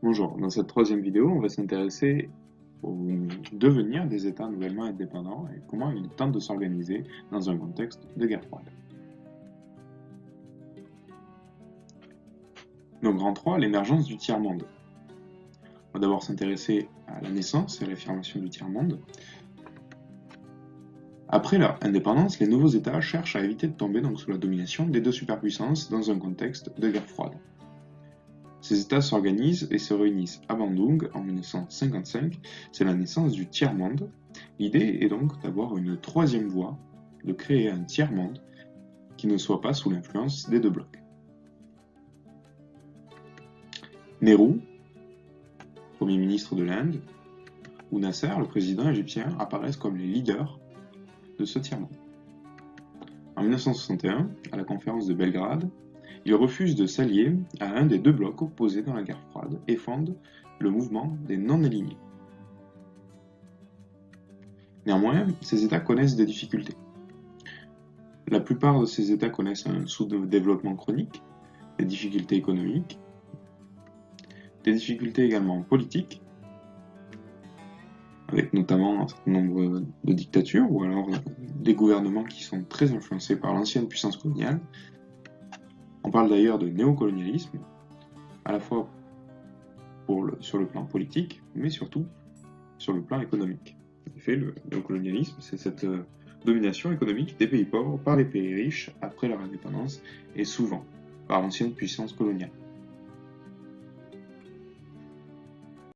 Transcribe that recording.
Bonjour, dans cette troisième vidéo, on va s'intéresser au devenir des États nouvellement indépendants et comment ils tentent de s'organiser dans un contexte de guerre froide. Donc, grand 3, l'émergence du tiers-monde. On va d'abord s'intéresser à la naissance et à l'affirmation du tiers-monde. Après leur indépendance, les nouveaux États cherchent à éviter de tomber sous la domination des deux superpuissances dans un contexte de guerre froide. Ces États s'organisent et se réunissent à Bandung en 1955, c'est la naissance du tiers-monde. L'idée est donc d'avoir une troisième voie, de créer un tiers-monde qui ne soit pas sous l'influence des deux blocs. Nehru, Premier ministre de l'Inde, ou Nasser, le président égyptien, apparaissent comme les leaders de ce tiers-monde. En 1961, à la conférence de Belgrade, ils refusent de s'allier à un des deux blocs opposés dans la guerre froide et fondent le mouvement des non-alignés. Néanmoins, ces États connaissent des difficultés. La plupart de ces États connaissent un sous-développement chronique, des difficultés économiques, des difficultés également politiques, avec notamment un certain nombre de dictatures, ou alors des gouvernements qui sont très influencés par l'ancienne puissance coloniale. On parle d'ailleurs de néocolonialisme, à la fois sur le plan politique, mais surtout sur le plan économique. En effet, le néocolonialisme, c'est cette domination économique des pays pauvres par les pays riches après leur indépendance, et souvent par l'ancienne puissance coloniale.